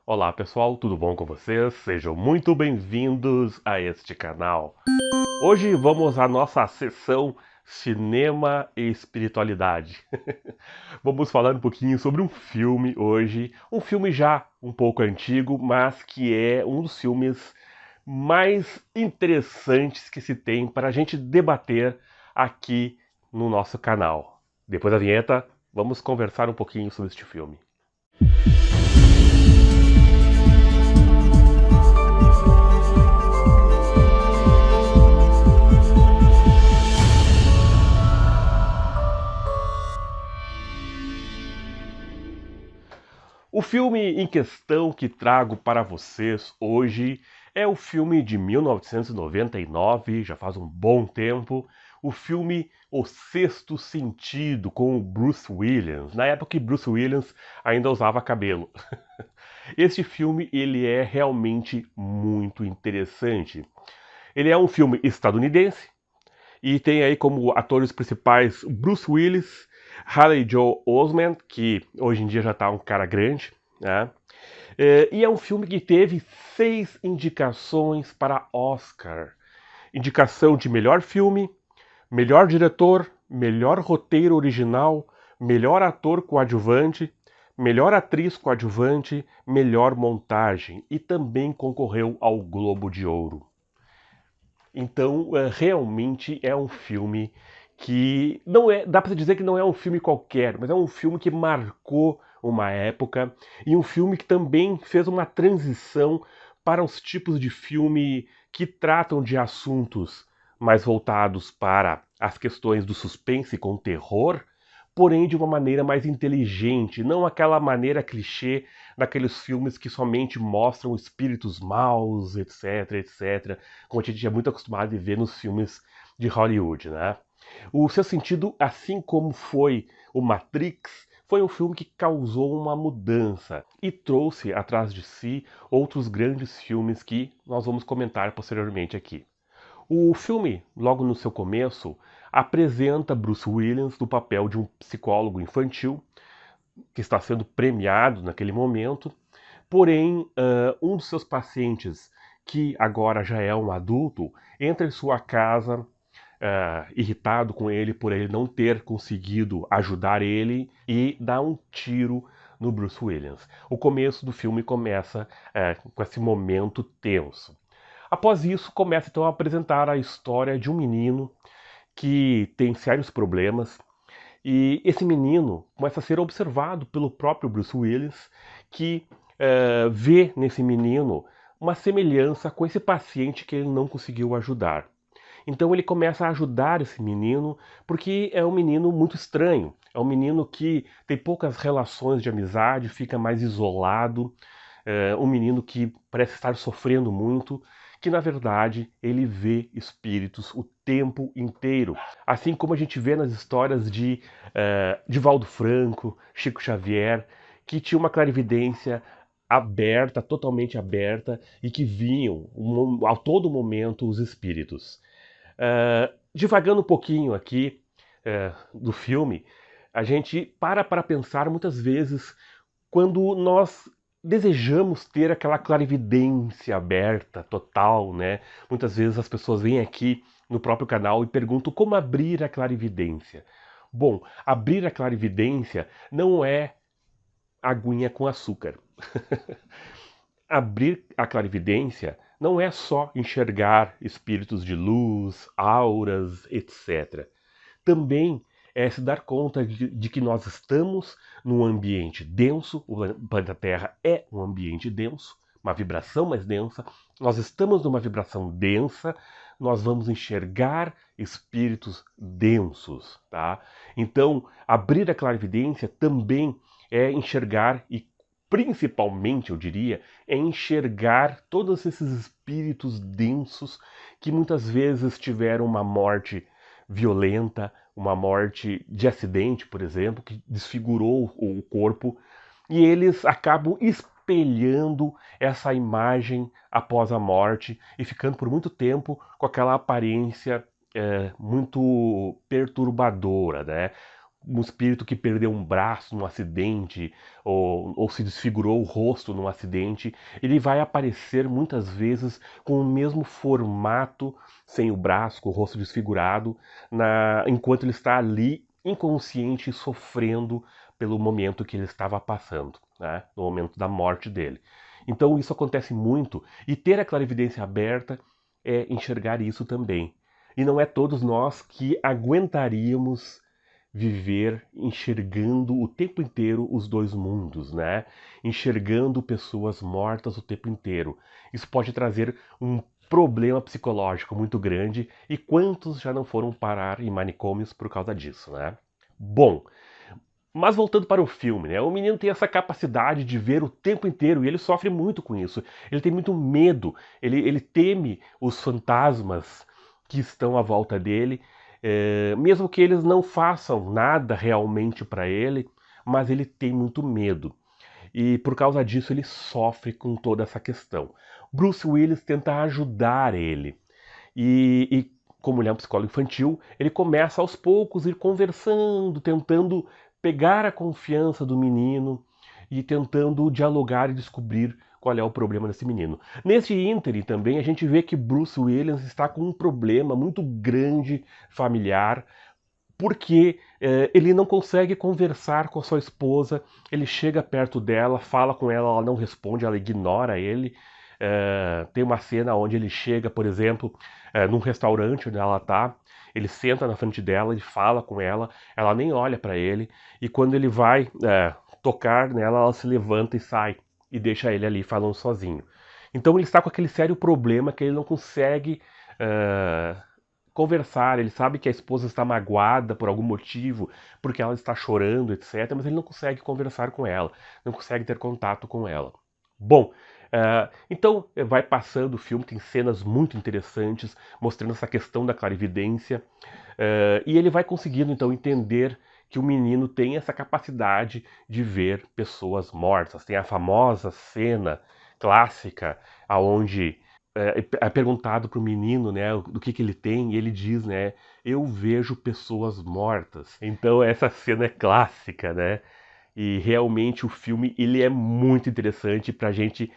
Olá pessoal, tudo bom com vocês? Sejam muito bem-vindos a este canal. Hoje vamos à nossa sessão Cinema e Espiritualidade. Vamos falar um pouquinho sobre um filme hoje, um filme já um pouco antigo, mas que é um dos filmes mais interessantes que se tem para a gente debater aqui no nosso canal. Depois da vinheta, vamos conversar um pouquinho sobre este filme. O filme em questão que trago para vocês hoje é o filme de 1999, já faz um bom tempo, o filme O Sexto Sentido, com o Bruce Willis, na época que Bruce Willis ainda usava cabelo. Este filme ele é realmente muito interessante. Ele é um filme estadunidense e tem aí como atores principais Bruce Willis, Haley Joel Osment, que hoje em dia já está um cara grande, né? E é um filme que teve 6 indicações para Oscar. Indicação de melhor filme, melhor diretor, melhor roteiro original, melhor ator coadjuvante, melhor atriz coadjuvante, melhor montagem e também concorreu ao Globo de Ouro. Então, realmente é um filme que não é, dá para dizer que não é um filme qualquer, mas é um filme que marcou uma época e um filme que também fez uma transição para os tipos de filme que tratam de assuntos mais voltados para as questões do suspense com terror, porém de uma maneira mais inteligente, não aquela maneira clichê daqueles filmes que somente mostram espíritos maus, etc, etc, como a gente é muito acostumado a ver nos filmes de Hollywood, né? O Seu Sentido, assim como foi o Matrix, foi um filme que causou uma mudança e trouxe atrás de si outros grandes filmes que nós vamos comentar posteriormente aqui. O filme, logo no seu começo, apresenta Bruce Willis no papel de um psicólogo infantil que está sendo premiado naquele momento, porém, um dos seus pacientes, que agora já é um adulto, entra em sua casa irritado com ele por ele não ter conseguido ajudar ele e dá um tiro no Bruce Willis. O começo do filme começa com esse momento tenso. Após isso, começa então a apresentar a história de um menino que tem sérios problemas e esse menino começa a ser observado pelo próprio Bruce Willis, que vê nesse menino uma semelhança com esse paciente que ele não conseguiu ajudar. Então ele começa a ajudar esse menino porque é um menino muito estranho. É um menino que tem poucas relações de amizade, fica mais isolado, um menino que parece estar sofrendo muito, que na verdade ele vê espíritos o tempo inteiro. Assim como a gente vê nas histórias de Valdo Franco, Chico Xavier, que tinha uma clarividência aberta, totalmente aberta, e que viam a todo momento os espíritos. Divagando um pouquinho aqui do filme, a gente para pensar muitas vezes quando nós desejamos ter aquela clarividência aberta, total, né? Muitas vezes as pessoas vêm aqui no próprio canal e perguntam como abrir a clarividência. Bom, abrir a clarividência não é aguinha com açúcar. Abrir a clarividência não é só enxergar espíritos de luz, auras, etc. Também é se dar conta de que nós estamos num ambiente denso, o planeta Terra é um ambiente denso, uma vibração mais densa, nós estamos numa vibração densa, nós vamos enxergar espíritos densos, tá? Então, abrir a clarividência também é enxergar e principalmente, eu diria, é enxergar todos esses espíritos densos que muitas vezes tiveram uma morte violenta, uma morte de acidente, por exemplo, que desfigurou o corpo, e eles acabam espelhando essa imagem após a morte e ficando por muito tempo com aquela aparência muito perturbadora, né? um espírito que perdeu um braço num acidente ou se desfigurou o rosto num acidente, ele vai aparecer muitas vezes com o mesmo formato, sem o braço, com o rosto desfigurado, enquanto ele está ali inconsciente e sofrendo pelo momento que ele estava passando, né? No momento da morte dele. Então isso acontece muito, e ter a clarividência aberta é enxergar isso também. E não é todos nós que aguentaríamos viver enxergando o tempo inteiro os dois mundos, né? Enxergando pessoas mortas o tempo inteiro. Isso pode trazer um problema psicológico muito grande, e quantos já não foram parar em manicômios por causa disso, né? Bom, mas voltando para o filme, né? O menino tem essa capacidade de ver o tempo inteiro e ele sofre muito com isso. Ele tem muito medo, ele teme os fantasmas que estão à volta dele, mesmo que eles não façam nada realmente para ele, mas ele tem muito medo. E por causa disso ele sofre com toda essa questão. Bruce Willis tenta ajudar ele. E como ele é um psicólogo infantil, ele começa aos poucos a ir conversando, tentando pegar a confiança do menino e tentando dialogar e descobrir qual é o problema desse menino. Nesse ínterim também a gente vê que Bruce Willis está com um problema muito grande familiar, porque ele não consegue conversar com a sua esposa. Ele chega perto dela, fala com ela, ela não responde, ela ignora ele. Tem uma cena onde ele chega, por exemplo, num restaurante onde ela está, ele senta na frente dela, ele fala com ela nem olha para ele, e quando ele vai tocar nela, ela se levanta e sai, e deixa ele ali falando sozinho. Então ele está com aquele sério problema que ele não consegue conversar. Ele sabe que a esposa está magoada por algum motivo, porque ela está chorando, etc., mas ele não consegue conversar com ela, não consegue ter contato com ela. Bom, então vai passando o filme, tem cenas muito interessantes mostrando essa questão da clarividência, e ele vai conseguindo então entender que o menino tem essa capacidade de ver pessoas mortas. Tem a famosa cena clássica aonde é perguntado para o menino, né, do que ele tem, e ele diz, né, eu vejo pessoas mortas. Então essa cena é clássica, né? E realmente o filme ele é muito interessante para a gente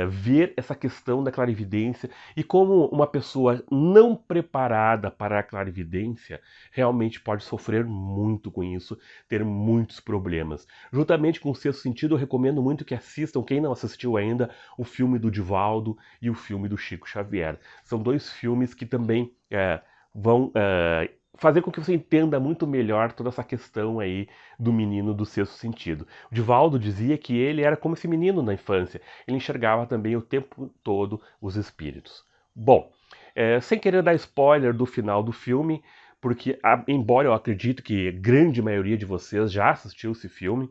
ver essa questão da clarividência e como uma pessoa não preparada para a clarividência realmente pode sofrer muito com isso, ter muitos problemas. Juntamente com o Sexto Sentido, eu recomendo muito que assistam, quem não assistiu ainda, o filme do Divaldo e o filme do Chico Xavier. São dois filmes que também vão fazer com que você entenda muito melhor toda essa questão aí do menino do sexto sentido. O Divaldo dizia que ele era como esse menino na infância. Ele enxergava também o tempo todo os espíritos. Bom, sem querer dar spoiler do final do filme, porque embora eu acredito que a grande maioria de vocês já assistiu esse filme,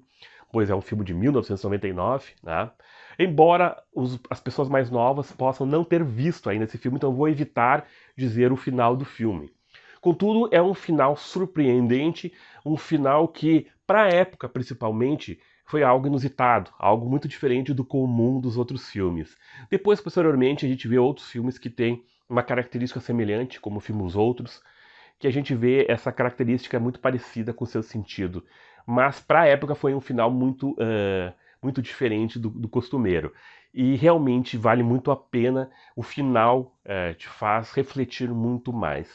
pois é um filme de 1999, né? Embora as pessoas mais novas possam não ter visto ainda esse filme, então eu vou evitar dizer o final do filme. Contudo, é um final surpreendente, um final que, para a época principalmente, foi algo inusitado, algo muito diferente do comum dos outros filmes. Depois, posteriormente, a gente vê outros filmes que têm uma característica semelhante, como o filme Os Outros, que a gente vê essa característica muito parecida com o seu sentido. Mas, para a época, foi um final muito diferente do costumeiro. E realmente vale muito a pena, o final te faz refletir muito mais.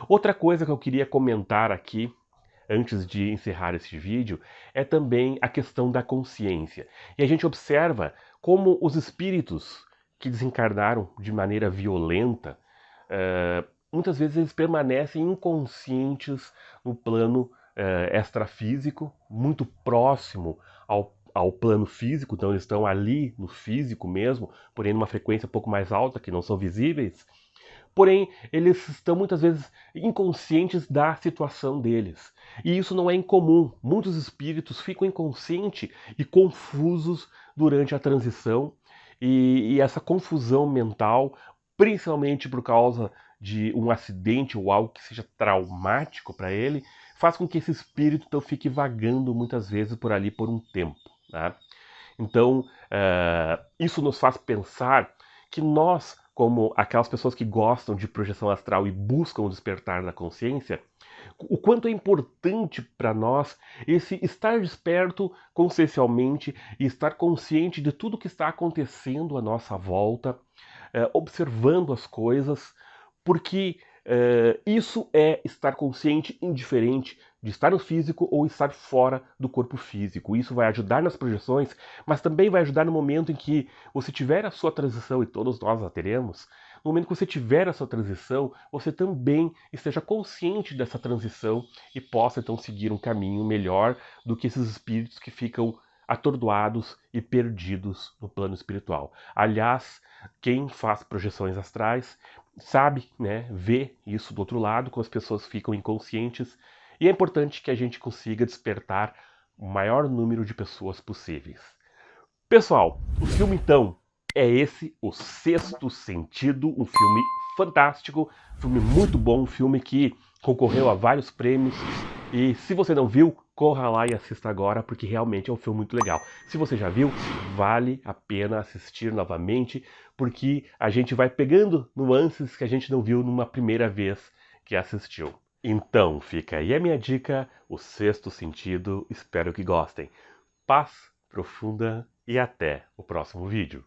Outra coisa que eu queria comentar aqui, antes de encerrar esse vídeo, é também a questão da consciência. E a gente observa como os espíritos que desencarnaram de maneira violenta, muitas vezes eles permanecem inconscientes no plano extrafísico, muito próximo ao plano físico, então eles estão ali no físico mesmo, porém numa frequência um pouco mais alta, que não são visíveis. Porém, eles estão muitas vezes inconscientes da situação deles. E isso não é incomum. Muitos espíritos ficam inconscientes e confusos durante a transição. E essa confusão mental, principalmente por causa de um acidente ou algo que seja traumático para ele, faz com que esse espírito então fique vagando muitas vezes por ali por um tempo, né? Então, isso nos faz pensar que nós, como aquelas pessoas que gostam de projeção astral e buscam o despertar da consciência, o quanto é importante para nós esse estar desperto consciencialmente e estar consciente de tudo que está acontecendo à nossa volta, observando as coisas, porque isso é estar consciente, indiferente de estar no físico ou estar fora do corpo físico. Isso vai ajudar nas projeções, mas também vai ajudar no momento em que você tiver a sua transição, e todos nós a teremos. No momento que você tiver a sua transição, você também esteja consciente dessa transição e possa então seguir um caminho melhor do que esses espíritos que ficam atordoados e perdidos no plano espiritual. Aliás, quem faz projeções astrais sabe, né, vê isso do outro lado, como as pessoas ficam inconscientes, e é importante que a gente consiga despertar o maior número de pessoas possíveis. Pessoal, o filme então é esse, O Sexto Sentido, um filme fantástico, filme muito bom, um filme que concorreu a vários prêmios, e se você não viu, corra lá e assista agora, porque realmente é um filme muito legal. Se você já viu, vale a pena assistir novamente, porque a gente vai pegando nuances que a gente não viu numa primeira vez que assistiu. Então, fica aí a minha dica, O Sexto Sentido, espero que gostem. Paz profunda e até o próximo vídeo.